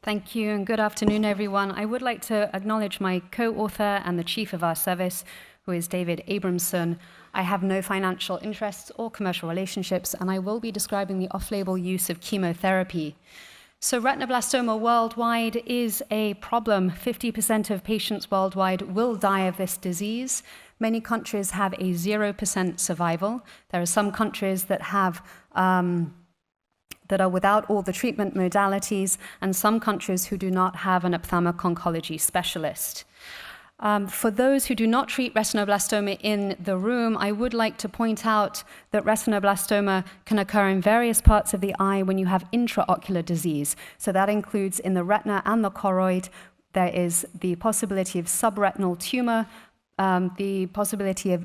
Thank you, and good afternoon, everyone. I would like to acknowledge my co-author and the chief of our service, who is David Abramson. I have no financial interests or commercial relationships, and I will be describing the off-label use of chemotherapy. So retinoblastoma worldwide is a problem. 50% of patients worldwide will die of this disease. Many countries have a 0% survival. There are some countries that have that are without all the treatment modalities, and some countries who do not have an ophthalmic oncology specialist. For those who do not treat retinoblastoma in the room, I would like to point out that retinoblastoma can occur in various parts of the eye when you have intraocular disease. So that includes in the retina and the choroid. There is the possibility of subretinal tumor, the possibility of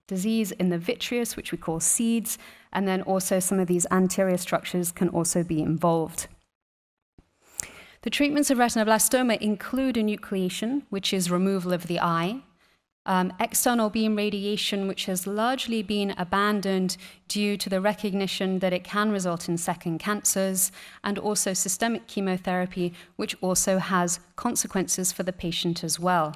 disease in the vitreous, which we call seeds, and then also some of these anterior structures can also be involved. The treatments of retinoblastoma include enucleation, which is removal of the eye, external beam radiation, which has largely been abandoned due to the recognition that it can result in second cancers, and also systemic chemotherapy, which also has consequences for the patient as well.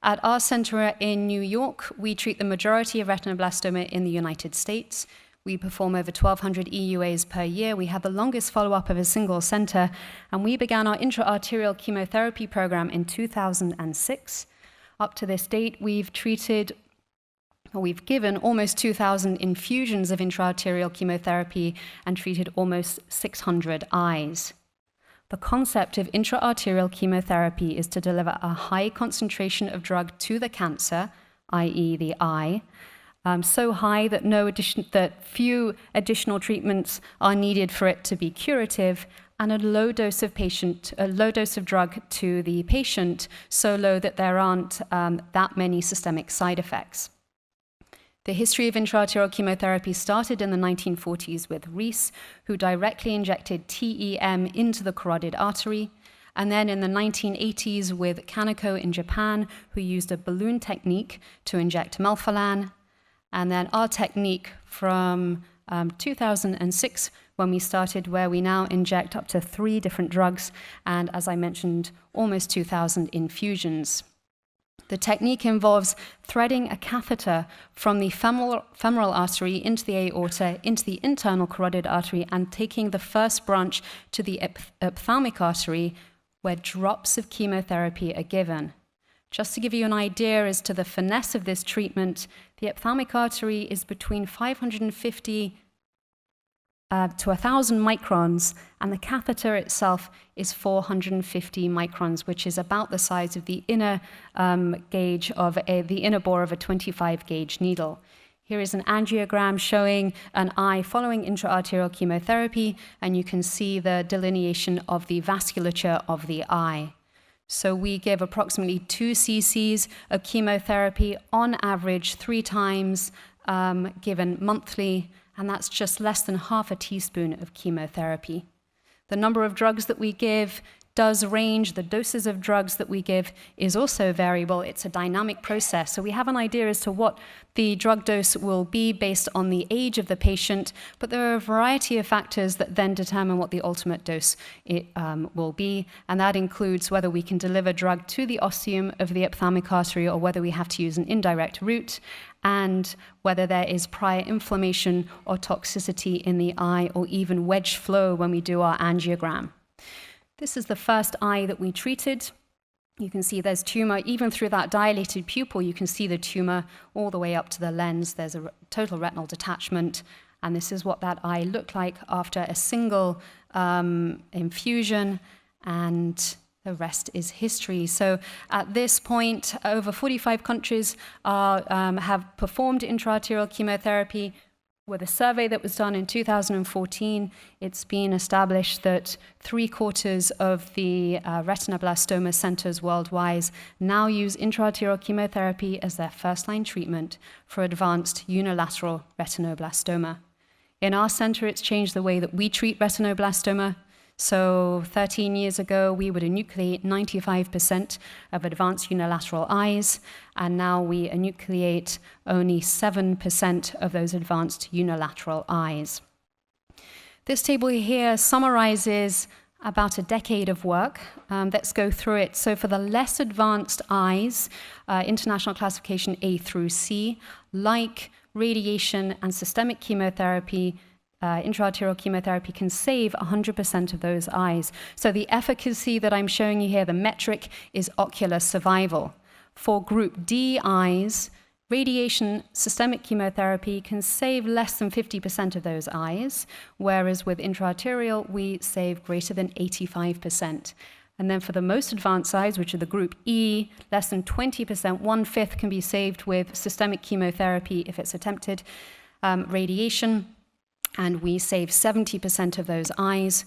At our center in New York, we treat the majority of retinoblastoma in the United States. We perform over 1,200 EUAs per year. We have the longest follow-up of a single center, and we began our intraarterial chemotherapy program in 2006. Up to this date, we've given almost 2,000 infusions of intraarterial chemotherapy and treated almost 600 eyes. The concept of intraarterial chemotherapy is to deliver a high concentration of drug to the cancer, i.e. the eye, so high that few additional treatments are needed for it to be curative, and a low dose of drug to the patient, so low that there aren't that many systemic side effects. The history of intraarterial chemotherapy started in the 1940s with Reese, who directly injected TEM into the carotid artery, and then in the 1980s with Kaneko in Japan, who used a balloon technique to inject melphalan, and then our technique from 2006 when we started, where we now inject up to 3 different drugs, and as I mentioned, almost 2,000 infusions. The technique involves threading a catheter from the femoral artery into the aorta, into the internal carotid artery, and taking the first branch to the ophthalmic artery, where drops of chemotherapy are given. Just to give you an idea as to the finesse of this treatment, the ophthalmic artery is between 550 to 1,000 microns, and the catheter itself is 450 microns, which is about the size of the inner gauge of the inner bore of a 25 gauge needle. Here is an angiogram showing an eye following intraarterial chemotherapy, and you can see the delineation of the vasculature of the eye. So we give approximately 2 cc's of chemotherapy on average 3 times, given monthly, and that's just less than half a teaspoon of chemotherapy. The number of drugs that we give does range. The doses of drugs that we give is also variable. It's a dynamic process. So we have an idea as to what the drug dose will be based on the age of the patient, but there are a variety of factors that then determine what the ultimate dose will be, and that includes whether we can deliver drug to the ostium of the ophthalmic artery or whether we have to use an indirect route, and whether there is prior inflammation or toxicity in the eye, or even wedge flow when we do our angiogram. This is the first eye that we treated. You can see there's tumor. Even through that dilated pupil, you can see the tumor all the way up to the lens. There's a total retinal detachment, and this is what that eye looked like after a single infusion, and the rest is history. So at this point, over 45 countries have performed intraarterial chemotherapy. With a survey that was done in 2014, it's been established that 3/4 of the retinoblastoma centers worldwide now use intraarterial chemotherapy as their first-line treatment for advanced unilateral retinoblastoma. In our center, it's changed the way that we treat retinoblastoma. So 13 years ago, we would enucleate 95% of advanced unilateral eyes, and now we enucleate only 7% of those advanced unilateral eyes. This table here summarizes about a decade of work. Let's go through it. So for the less advanced eyes, international classification A through C, like radiation and systemic chemotherapy, intraarterial chemotherapy can save 100% of those eyes. So the efficacy that I'm showing you here, the metric, is ocular survival. For group D eyes, radiation, systemic chemotherapy can save less than 50% of those eyes, whereas with intraarterial, we save greater than 85%. And then for the most advanced eyes, which are the group E, less than 20%, 1/5 can be saved with systemic chemotherapy if it's attempted, radiation, and we save 70% of those eyes.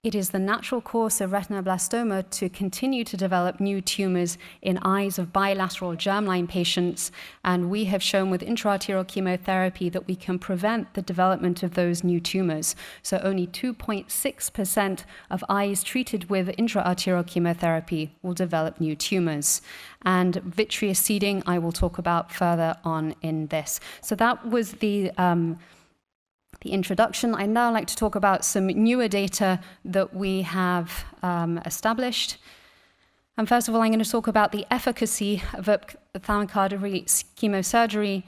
It is the natural course of retinoblastoma to continue to develop new tumors in eyes of bilateral germline patients, and we have shown with intraarterial chemotherapy that we can prevent the development of those new tumors. So only 2.6% of eyes treated with intraarterial chemotherapy will develop new tumors. And vitreous seeding I will talk about further on in this. So that was the introduction. I'd now like to talk about some newer data that we have established. And first of all, I'm going to talk about the efficacy of ophthalmic artery chemosurgery.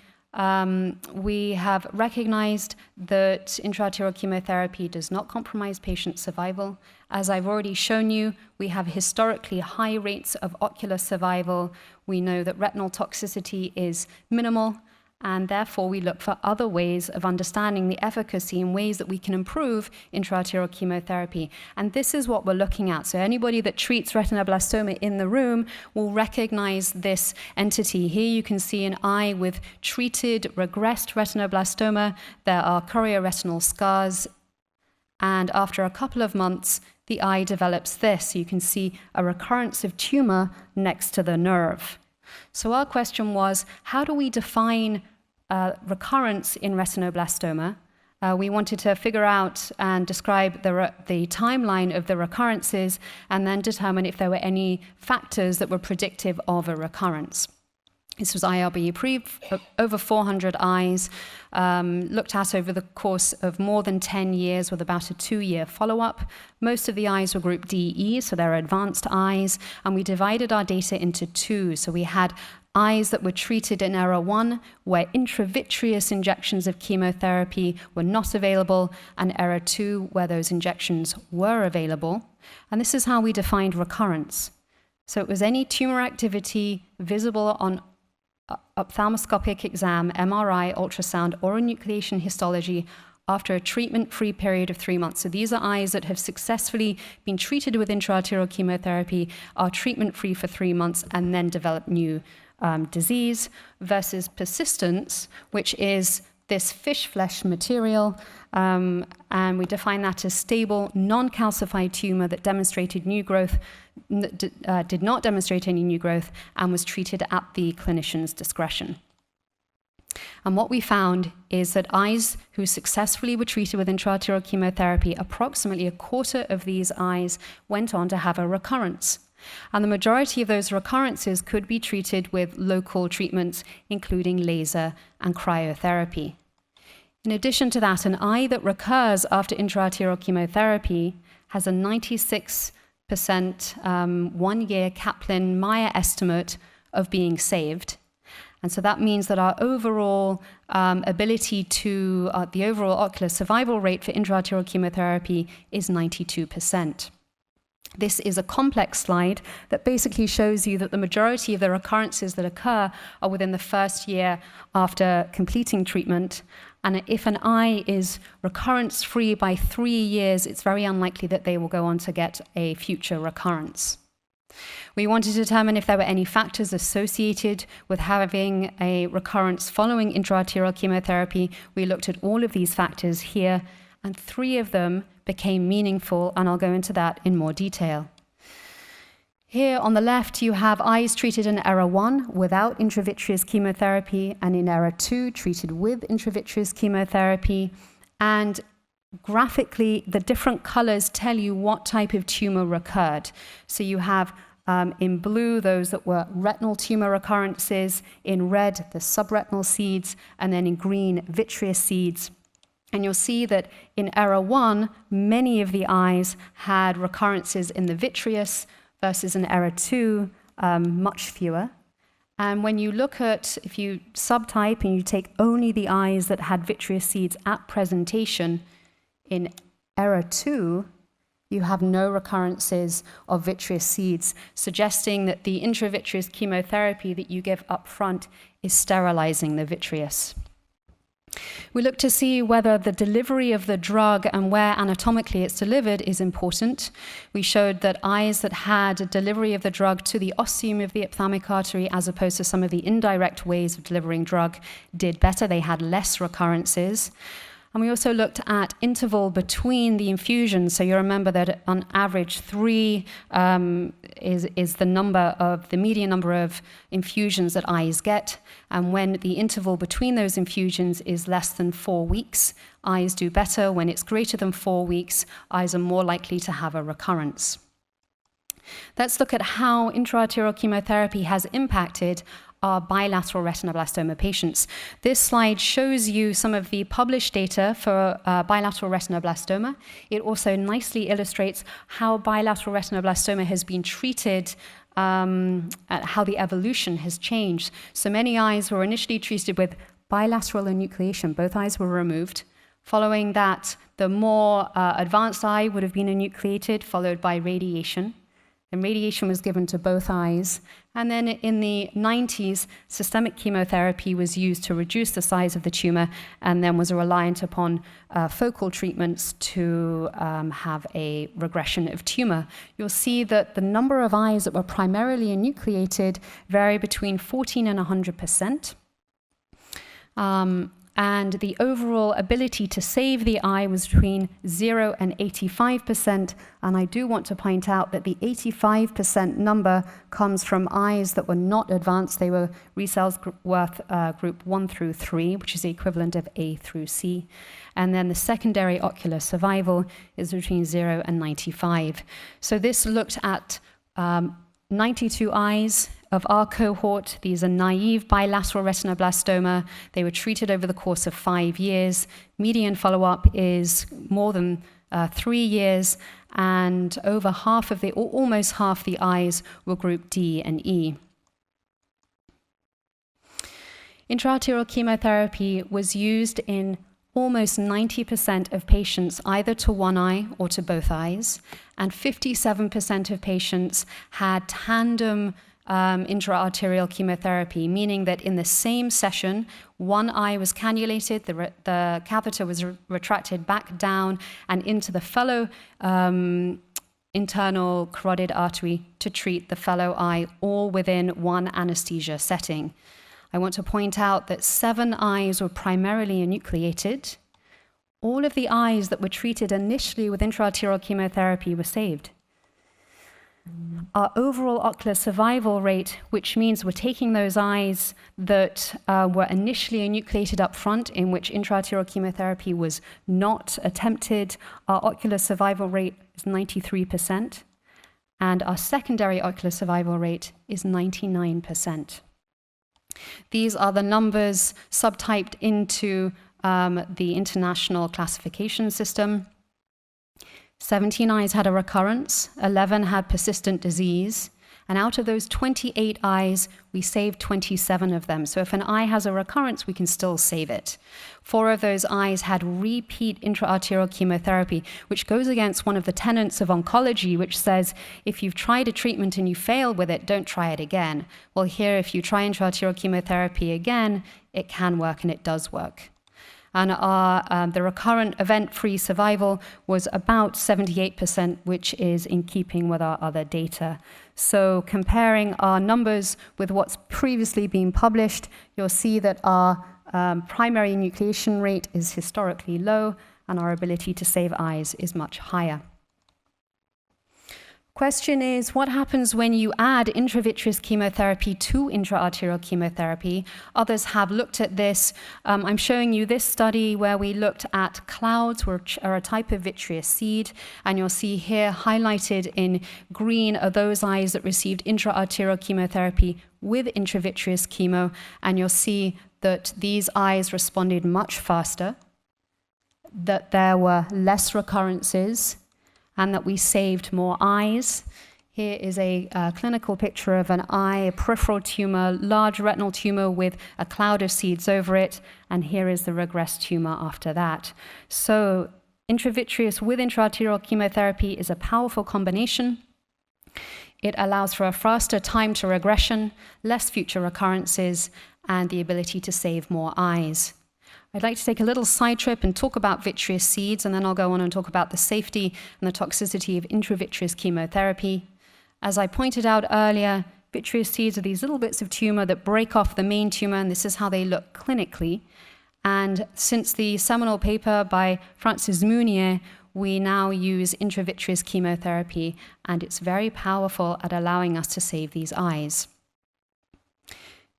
We have recognized that intraarterial chemotherapy does not compromise patient survival. As I've already shown you, we have historically high rates of ocular survival. We know that retinal toxicity is minimal, and therefore we look for other ways of understanding the efficacy and ways that we can improve intraarterial chemotherapy. And this is what we're looking at. So anybody that treats retinoblastoma in the room will recognize this entity. Here you can see an eye with treated regressed retinoblastoma. There are chorioretinal scars, and after a couple of months, the eye develops this. You can see a recurrence of tumor next to the nerve. So our question was, how do we define recurrence in retinoblastoma? We wanted to figure out and describe the timeline of the recurrences and then determine if there were any factors that were predictive of a recurrence. This was IRB-approved, over 400 eyes, looked at over the course of more than 10 years with about a 2-year follow-up. Most of the eyes were group DE, so they're advanced eyes, and we divided our data into 2. So we had eyes that were treated in era 1, where intravitreous injections of chemotherapy were not available, and era 2, where those injections were available. And this is how we defined recurrence. So it was any tumor activity visible on ophthalmoscopic exam, MRI, ultrasound, or enucleation histology after a treatment-free period of 3 months. So these are eyes that have successfully been treated with intraarterial chemotherapy, are treatment-free for 3 months, and then develop new disease, versus persistence, which is this fish flesh material, and we define that as stable, non-calcified tumor that demonstrated new growth, did not demonstrate any new growth, and was treated at the clinician's discretion. And what we found is that eyes who successfully were treated with intraarterial chemotherapy, approximately a quarter of these eyes went on to have a recurrence. And the majority of those recurrences could be treated with local treatments, including laser and cryotherapy. In addition to that, an eye that recurs after intraarterial chemotherapy has a 96% 1-year Kaplan-Meier estimate of being saved. And so that means that our overall ability to, the overall ocular survival rate for intraarterial chemotherapy is 92%. This is a complex slide that basically shows you that the majority of the recurrences that occur are within the first year after completing treatment. And if an eye is recurrence-free by 3 years, it's very unlikely that they will go on to get a future recurrence. We wanted to determine if there were any factors associated with having a recurrence following intraarterial chemotherapy. We looked at all of these factors here, and 3 of them became meaningful, and I'll go into that in more detail. Here on the left, you have eyes treated in era 1 without intravitreous chemotherapy, and in era 2 treated with intravitreous chemotherapy. And graphically, the different colors tell you what type of tumor recurred. So you have in blue those that were retinal tumor recurrences, in red the subretinal seeds, and then in green vitreous seeds. And you'll see that in error 1, many of the eyes had recurrences in the vitreous versus in error 2, much fewer. And when you look at, if you subtype and you take only the eyes that had vitreous seeds at presentation, in error 2, you have no recurrences of vitreous seeds, suggesting that the intravitreous chemotherapy that you give up front is sterilizing the vitreous. We look to see whether the delivery of the drug and where anatomically it's delivered is important. We showed that eyes that had a delivery of the drug to the ostium of the ophthalmic artery, as opposed to some of the indirect ways of delivering drug, did better. They had less recurrences. And we also looked at interval between the infusions. So you remember that on average 3 is the median number of infusions that eyes get. And when the interval between those infusions is less than 4 weeks, eyes do better. When it's greater than 4 weeks, eyes are more likely to have a recurrence. Let's look at how intraarterial chemotherapy has impacted our bilateral retinoblastoma patients. This slide shows you some of the published data for bilateral retinoblastoma. It also nicely illustrates how bilateral retinoblastoma has been treated, how the evolution has changed. So many eyes were initially treated with bilateral enucleation. Both eyes were removed. Following that, the more advanced eye would have been enucleated, followed by radiation. And radiation was given to both eyes. And then in the 90s, systemic chemotherapy was used to reduce the size of the tumor, and then was reliant upon focal treatments to have a regression of tumor. You'll see that the number of eyes that were primarily enucleated vary between 14 and 100%. And the overall ability to save the eye was between 0 and 85%. And I do want to point out that the 85% number comes from eyes that were not advanced. They were Rees-Worth group 1 through 3, which is the equivalent of A through C. And then the secondary ocular survival is between 0 and 95. So this looked at 92 eyes of our cohort. These are naive bilateral retinoblastoma. They were treated over the course of 5 years. Median follow-up is more than 3 years, and over half of almost half the eyes were group D and E. Intraarterial chemotherapy was used in almost 90% of patients either to one eye or to both eyes, and 57% of patients had tandem intraarterial chemotherapy, meaning that in the same session, one eye was cannulated, the catheter was retracted back down and into the fellow internal carotid artery to treat the fellow eye, all within one anesthesia setting. I want to point out that 7 eyes were primarily enucleated. All of the eyes that were treated initially with intraarterial chemotherapy were saved. Our overall ocular survival rate, which means we're taking those eyes that were initially enucleated up front, in which intraarterial chemotherapy was not attempted, our ocular survival rate is 93%, and our secondary ocular survival rate is 99%. These are the numbers subtyped into the international classification system. 17 eyes had a recurrence, 11 had persistent disease, and out of those 28 eyes, we saved 27 of them. So if an eye has a recurrence, we can still save it. 4 of those eyes had repeat intraarterial chemotherapy, which goes against one of the tenets of oncology, which says, if you've tried a treatment and you fail with it, don't try it again. Well, here, if you try intraarterial chemotherapy again, it can work, and it does work. And the recurrent event-free survival was about 78%, which is in keeping with our other data. So comparing our numbers with what's previously been published, you'll see that our primary enucleation rate is historically low, and our ability to save eyes is much higher. Question is, what happens when you add intravitreous chemotherapy to intraarterial chemotherapy? Others have looked at this. I'm showing you this study where we looked at clouds, which are a type of vitreous seed, and you'll see here highlighted in green are those eyes that received intraarterial chemotherapy with intravitreous chemo, and you'll see that these eyes responded much faster. that there were less recurrences and that we saved more eyes. Here is a clinical picture of an eye, a peripheral tumor, large retinal tumor with a cloud of seeds over it, and here is the regressed tumor after that. So intravitreous with intraarterial chemotherapy is a powerful combination. It allows for a faster time to regression, less future recurrences, and the ability to save more eyes. I'd like to take a little side trip and talk about vitreous seeds, and then I'll go on and talk about the safety and the toxicity of intravitreous chemotherapy. As I pointed out earlier, vitreous seeds are these little bits of tumor that break off the main tumor, and this is how they look clinically. And since the seminal paper by Francis Mounier, we now use intravitreous chemotherapy, and it's very powerful at allowing us to save these eyes.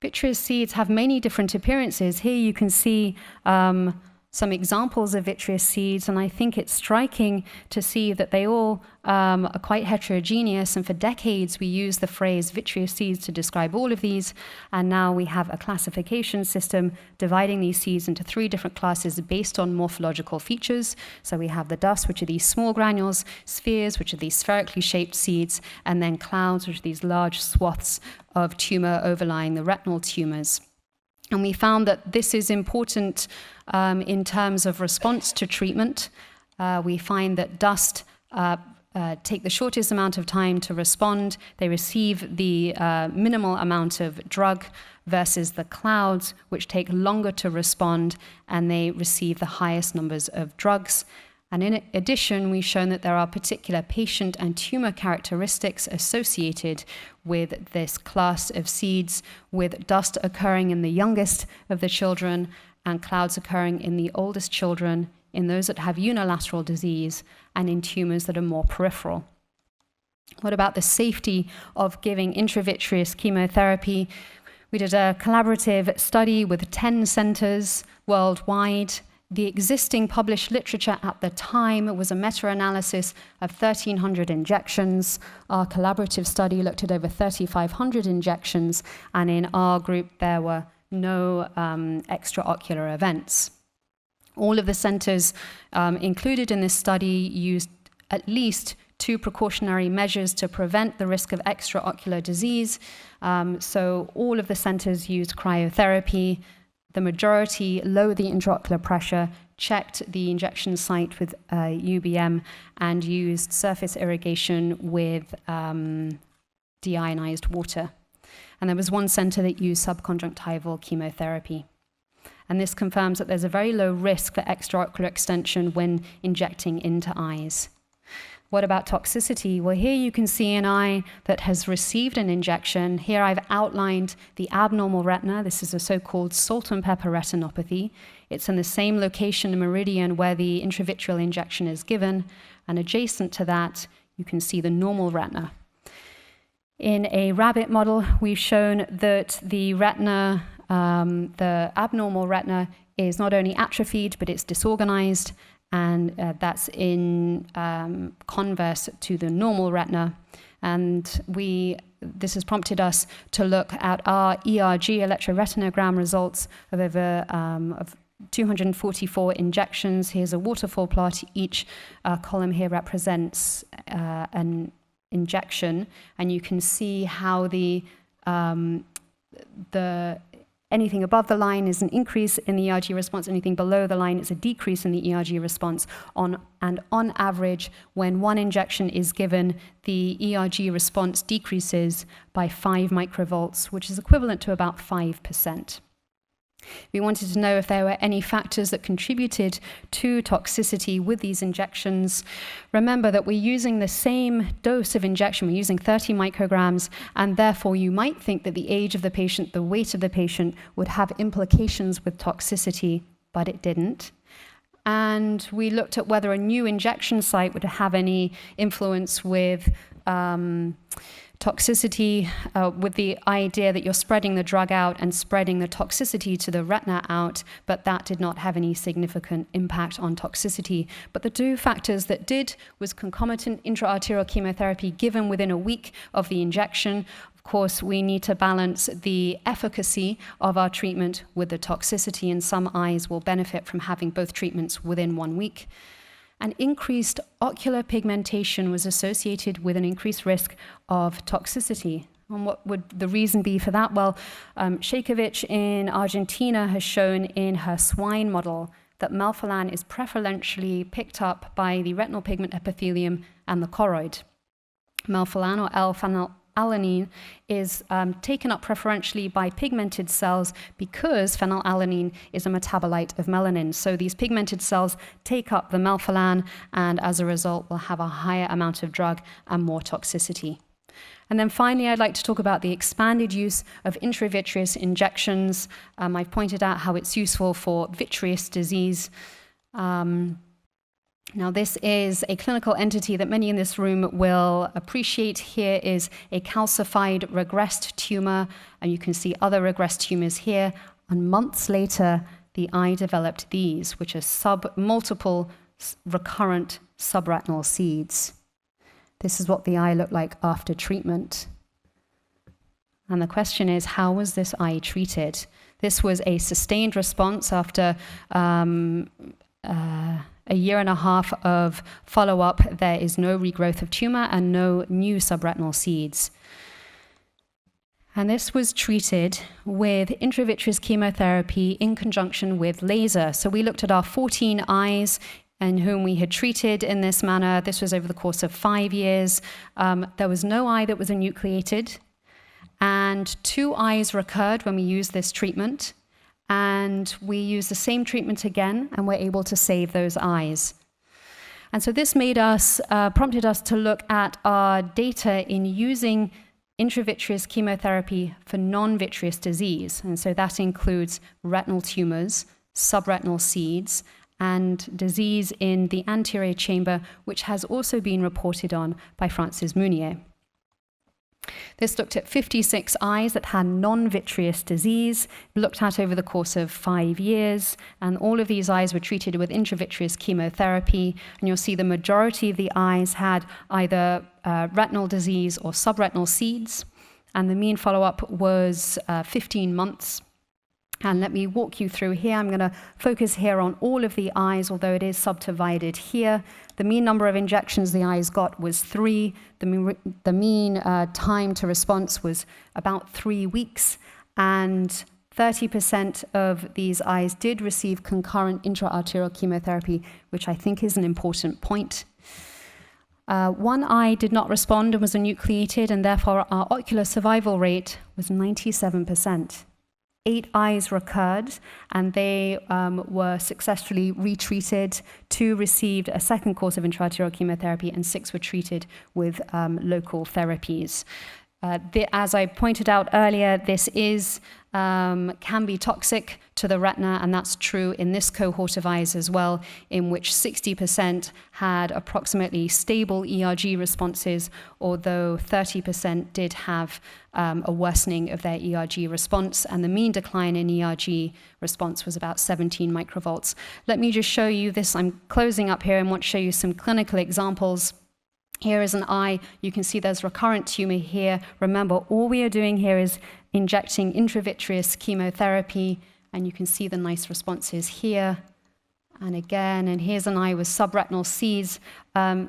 Vitreous seeds have many different appearances. Here you can see some examples of vitreous seeds, and I think it's striking to see that they all are quite heterogeneous, and for decades we used the phrase vitreous seeds to describe all of these, and now we have a classification system dividing these seeds into 3 different classes based on morphological features. So we have the dust, which are these small granules, spheres, which are these spherically shaped seeds, and then clouds, which are these large swaths of tumor overlying the retinal tumors. And we found that this is important in terms of response to treatment. We find that dust take the shortest amount of time to respond. They receive the minimal amount of drug versus the clouds, which take longer to respond, and they receive the highest numbers of drugs. And in addition, we've shown that there are particular patient and tumor characteristics associated with this class of seeds, with dust occurring in the youngest of the children and clouds occurring in the oldest children, in those that have unilateral disease, and in tumors that are more peripheral. What about the safety of giving intravitreous chemotherapy? We did a collaborative study with 10 centers worldwide. The existing published literature at the time was a meta-analysis of 1,300 injections. Our collaborative study looked at over 3,500 injections, and in our group there were no extraocular events. All of the centers included in this study used at least 2 precautionary measures to prevent the risk of extraocular disease. So all of the centers used cryotherapy. The majority lowered the intraocular pressure, checked the injection site with UBM, and used surface irrigation with deionized water. And there was 1 center that used subconjunctival chemotherapy. And this confirms that there's a very low risk for extraocular extension when injecting into eyes. What about toxicity? Well, here you can see an eye that has received an injection. Here I've outlined the abnormal retina. This is a so-called salt and pepper retinopathy. It's in the same location and meridian where the intravitreal injection is given, and adjacent to that, you can see the normal retina. In a rabbit model, we've shown that the retina, the abnormal retina, is not only atrophied, but it's disorganized, and that's in converse to the normal retina. And this has prompted us to look at our ERG, electroretinogram, results of over 244 injections. Here's a waterfall plot. Each column here represents an injection, and you can see how anything above the line is an increase in the ERG response, anything below the line is a decrease in the ERG response. And on average, when 1 injection is given, the ERG response decreases by 5 microvolts, which is equivalent to about 5%. We wanted to know if there were any factors that contributed to toxicity with these injections. Remember that we're using the same dose of injection. We're using 30 micrograms, and therefore you might think that the age of the patient, the weight of the patient would have implications with toxicity, but it didn't. And we looked at whether a new injection site would have any influence with toxicity, with the idea that you're spreading the drug out and spreading the toxicity to the retina out, but that did not have any significant impact on toxicity. But the 2 factors that did was concomitant intraarterial chemotherapy given within a week of the injection. Of course, we need to balance the efficacy of our treatment with the toxicity, and some eyes will benefit from having both treatments within 1 week. And increased ocular pigmentation was associated with an increased risk of toxicity. And what would the reason be for that? Well, Shekovich in Argentina has shown in her swine model that melphalan is preferentially picked up by the retinal pigment epithelium and the choroid. Melphalan, or L-phenylalanine, is taken up preferentially by pigmented cells because phenylalanine is a metabolite of melanin. So these pigmented cells take up the melphalan and as a result will have a higher amount of drug and more toxicity. And then finally, I'd like to talk about the expanded use of intravitreous injections. I've pointed out how it's useful for vitreous disease. Now, this is a clinical entity that many in this room will appreciate. Here is a calcified regressed tumor, and you can see other regressed tumors here. And months later, the eye developed these, which are multiple recurrent subretinal seeds. This is what the eye looked like after treatment. And the question is, how was this eye treated? This was a sustained response after a year and a half of follow-up. There is no regrowth of tumor and no new subretinal seeds. And this was treated with intravitreous chemotherapy in conjunction with laser. So we looked at our 14 eyes and whom we had treated in this manner. This was over the course of 5 years. There was no eye that was enucleated, and 2 eyes recurred when we used this treatment, and we used the same treatment again, and were able to save those eyes. And so this made us, prompted us to look at our data in using intravitreous chemotherapy for non-vitreous disease. And so that includes retinal tumors, subretinal seeds, and disease in the anterior chamber, which has also been reported on by Francis Mounier. This looked at 56 eyes that had non-vitreous disease, looked at over the course of 5 years, and all of these eyes were treated with intravitreous chemotherapy. And you'll see the majority of the eyes had either retinal disease or subretinal seeds, and the mean follow-up was 15 months. And let me walk you through here. I'm going to focus here on all of the eyes, although it is subdivided here. The mean number of injections the eyes got was 3. The mean time to response was about 3 weeks. And 30% of these eyes did receive concurrent intraarterial chemotherapy, which I think is an important point. 1 eye did not respond and was enucleated, and therefore our ocular survival rate was 97%. 8 eyes recurred, and they were successfully retreated. 2 received a second course of intraarterial chemotherapy, and 6 were treated with local therapies. As I pointed out earlier, this can be toxic to the retina, and that's true in this cohort of eyes as well, in which 60% had approximately stable ERG responses, although 30% did have a worsening of their ERG response, and the mean decline in ERG response was about 17 microvolts. Let me just show you this. I'm closing up here and want to show you some clinical examples. Here is an eye. You can see there's recurrent tumor here. Remember, all we are doing here is injecting intravitreous chemotherapy, and you can see the nice responses here and again. And here's an eye with subretinal seeds.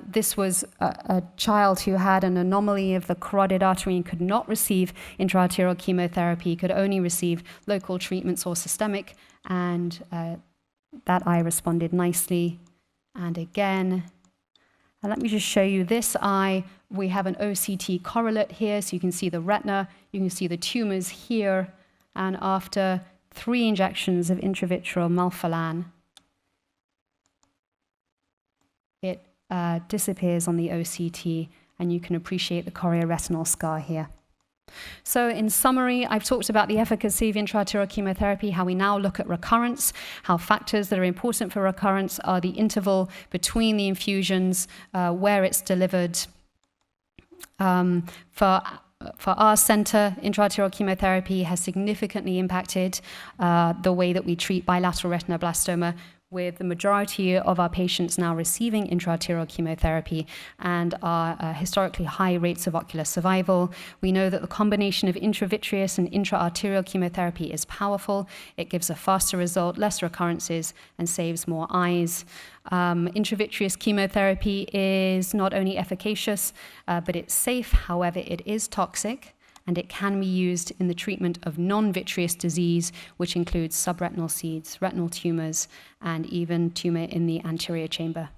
This was a child who had an anomaly of the carotid artery and could not receive intraarterial chemotherapy, could only receive local treatments or systemic, and that eye responded nicely. And again. And let me just show you this eye. We have an OCT correlate here, so you can see the retina, you can see the tumors here, and after 3 injections of intravitreal melphalan, it disappears on the OCT, and you can appreciate the chorioretinal scar here. So in summary, I've talked about the efficacy of intraarterial chemotherapy, how we now look at recurrence, how factors that are important for recurrence are the interval between the infusions, where it's delivered. For our center, intraarterial chemotherapy has significantly impacted the way that we treat bilateral retinoblastoma. with the majority of our patients now receiving intraarterial chemotherapy and our historically high rates of ocular survival. We know that the combination of intravitreous and intraarterial chemotherapy is powerful. It gives a faster result, less recurrences, and saves more eyes. Intravitreous chemotherapy is not only efficacious, but it's safe. However, it is toxic, and it can be used in the treatment of non-vitreous disease, which includes subretinal seeds, retinal tumors, and even tumor in the anterior chamber.